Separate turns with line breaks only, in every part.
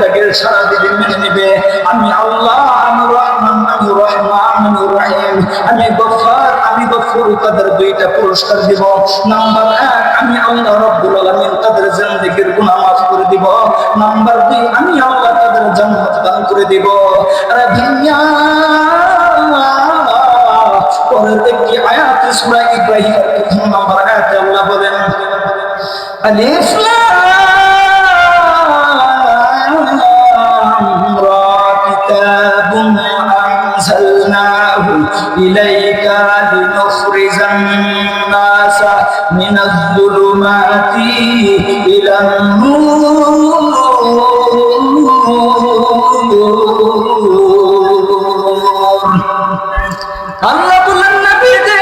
ডাকে সারা দিলে মেনে নিবে। আমি আল্লাহ, আমি রহমান, আমি রহমান, আমি রহিম, আমি গফফার, আমি গফুর, তাদের দুইটা পুরস্কার দিব। নাম্বার 1, আমি আল্লাহ রাব্বুল আলামিন তাদের জিন্দেগির গুনাহ মাফ করে দিব। নাম্বার 2, আমি আল্লাহ তাদের জান্নাত দান করে দিব। আরে ভাইয়া, পরের একটি আয়াতে সূরা ইব্রাহিমের প্রথম নাম্বার আয়াতে আল্লাহ বলেন, আলিফ লাম রা, কিতাবুন আনজালনাহু ইলাইকা লিনুখরিজান নাসা মিনাজ যুলুমাতি ইলান নূর। আল্লাহ বলেন, নবী যে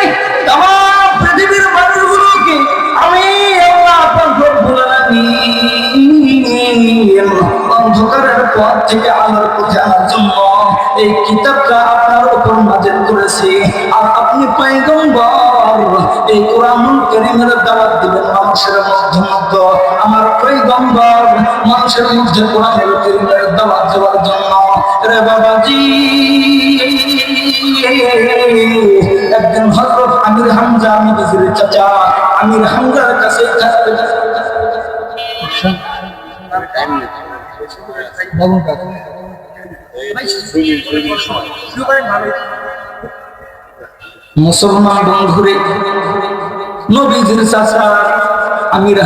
तमाम পৃথিবীর মানুষগুলোকে আমি আল্লাহ রব্বুল আলামিন অন্ধকারের পথ থেকে আলোর পথে আনার জন্য এই কিতাবটা আপনার উপর নাযিল করেছি। আর আপনি পয়গম্বর, এই কোরআনুল কারীমের দাওয়াত দিবেন মানুষের মধ্যে। আমার পয়গম্বর মানুষের মধ্যে কোরআনুল কারীমের দাওয়াত দেওয়ার জন্য। রে বাবাজি, একদিন হযরত আমির হামজা, নবীজির চাচা আমির হামজার কাছে মুসলমান বন্ধুরে, নবীজির চাচা আমির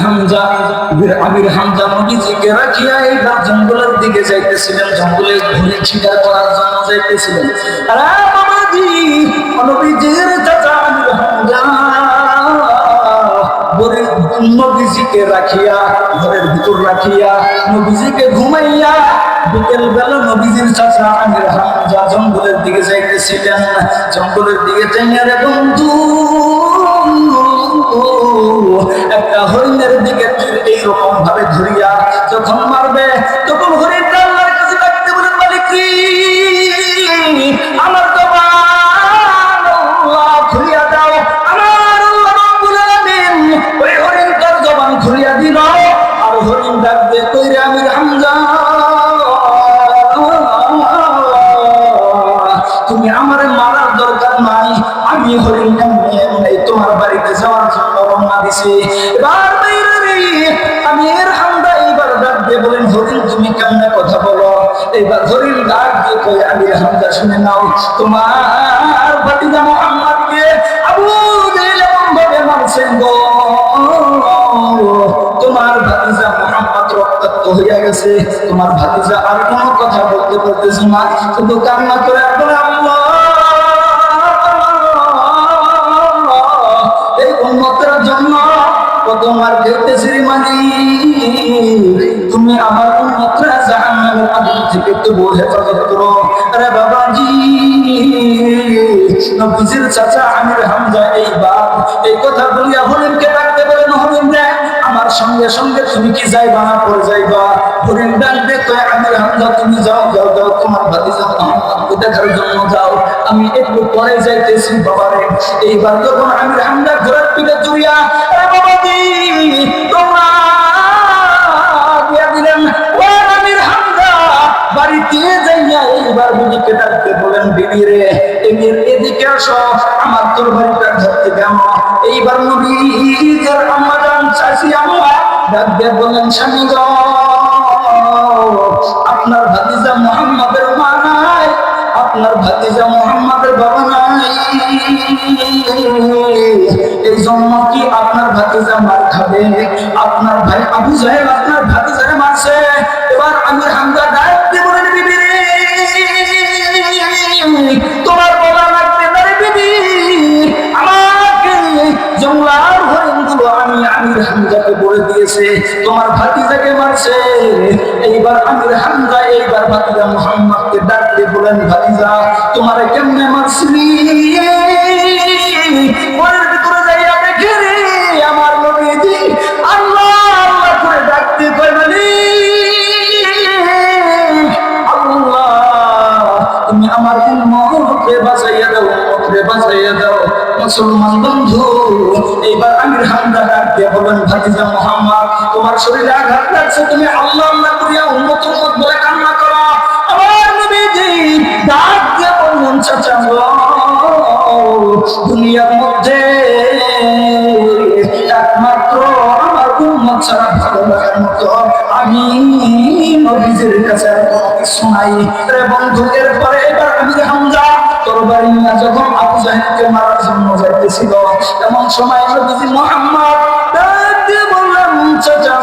হামজা নবীজিকে রাখিয়া এইবার জঙ্গলের দিকে যাইতেছিলেন, জঙ্গলে ঘুরে শিকার করার জন্য যাইতেছিলেন। আরে বাবাজি, নবীজির চাচা আমির হামজা নবীজিকে রাখিয়া ঘরের ভিতর রাখিয়া নবীজিকে ঘুমাইয়া বিকেল বেলা নবীজির চাচা আমির হামজা জঙ্গলের দিকে যাইতেছিলেন। জঙ্গলের দিকে যাইয়া রে বন্ধু, একটা হরিণের দিকে এইরকম ভাবে ধরিয়া যখন মারবে, তখন হরিণটা আল্লাহর কাছে ডাকতে বলে, মালিক আমার জবান খুলিয়া দাও। আমার আল্লাহ রাব্বুল আলামিন ওই হরিণটার জবান খুলিয়া দিল। আর হরিণ ডাকবে, কইরে আমির হামজা, তুমি আমারে মারার দরকার নাই, আমি হরিণটা নিয়ে তোমার বাড়িতে যাওয়ার জন্য রওনা দিছি। এবার আমির হামজা এইবার ডাক দিয়ে বলেন, হরিণ তুমি কেমনে কথা বলো? এইবার হরিণ ডাক দিয়ে কই, আমির হামজা শুনে নাও, তোমার ভাতিজা মুহাম্মদকে আবু জেহেল এমন ভাবে মারছেন গো, তোমার ভাতিজা মুহাম্মদ রক্তাক্ত হইয়া গেছে। তোমার ভাতিজা আর কোনো কথা বলতে পারতেছে না, শুধু কান্না করে বলে, আল্লাহ এই উম্মতের জন্য কত মার খেতেছি মানি, তুমি আমার উম্মতরা জাহান্নামের আগুন থেকে তবু হেফাজত করো। আরে বাবাজি, নবীজির চাচা আমির হামজা এইবার এই কথা বলিয়া হরিণকে ডাকতে বলেন, হরিণ রে, আমার সঙ্গে সঙ্গে তুমি কি যাইবা না পরে যাইবা? হরিণ ডাকবে, কয় আমির হামজা তুমি যাও, যাও যাও, তোমার ভাতিজা মুহাম্মদকে দেখার জন্য যাও, আমি একটু পরে যাইতেছি বাবারে। এইবার যখন আমির হামজা ঘোড়ার পিঠে চড়িয়া বাবাজি তোমরা দিয়া দিলেন, ও আমির হামজা বাড়িতে যাইয়া এইবার বিবিকে ডাকতে বলেন, বিবি রে এদিকে আসো, আমার তরবারিটা ধরতে গেল। এইবার নবীর আম্মা জান চাচি আম্মা ডাক দিয়ে বলেন, স্বামী গো, আপনার ভাতিজা মুহাম্মদের মা নাই, আপনার ভাতিজা মুহাম্মদের বাবা নাই, এই জন্য কি আপনার ভাতিজা মার খাবে? আপনার ভাই আবু জাহেল আপনার ভাতিজারে মারছে। এবার আমির হামজা ডাক দিয়ে বলেন, বিবি রে, তোমার বলা লাগবে না রে বিবি, আমাকে জঙ্গলার হরিণগুলো আমি আমির হামজাকে বলে দিয়েছে তোমার ভাতিজাকে মারছে। এইবার আমির হামজা এইবার ভাতিজা মুহাম্মদকে ডাক দিয়ে বলেন, ভাতিজা তোমারে কেমনে মারছিলি? ঘরের ভিতরে যাইয়া দেখে রে আমার নবীজি আল্লাহ আল্লাহ করে ডাকতে কয়, আল্লাহ তুমি আমার উম্মতকে বাঁচাইয়া দাও, উম্মতকে বাঁচাইয়া দাও। মুসলমান বন্ধু, এইবার আমির হামজা ডাক দিয়ে বলেন, ভাতিজা মুহাম্মদ তোমার শরীরে আঘাত লাগছে, তুমি আল্লাহ আল্লাহ করিয়া উম্মত বলে নবীজির কাছে কোনো কিছু নাই রে বন্ধু। এরপরে এবার আমির হামজা তরবারি নিয়ে যখন আবু জাহেলকে মারার জন্য যাইতেছিল, এমন সময় নবীজি মুহাম্মদ ডাক দিয়ে বললেন, চাচা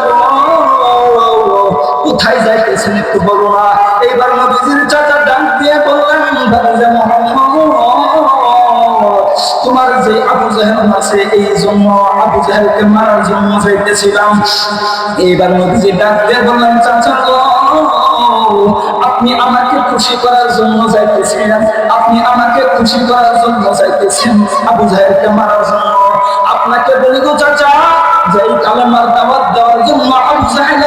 কোথায় যাইতেছেন একটু বলো না। এইবার নবীজির চাচা ডাক দিয়ে বললেন, ভাতিজা মুহাম্মদ, তোমার যে আবু জাহেল আছে এই জন্য আবু জাহেলকে মারার জন্য যাইতেছিলাম। এইবার নবীজি ডাক দিয়ে বললেন, চাচা আপনি আমাকে খুশি করার জন্য যাইতেছিলেন, আপনি আমাকে খুশি করার জন্য যাইতেছেন আবু জাহেলকে মারার জন্য। আপনাকে বলি গো চাচা, যে কালেমার দাওয়াত দেওয়ার জন্য আবু জাহেল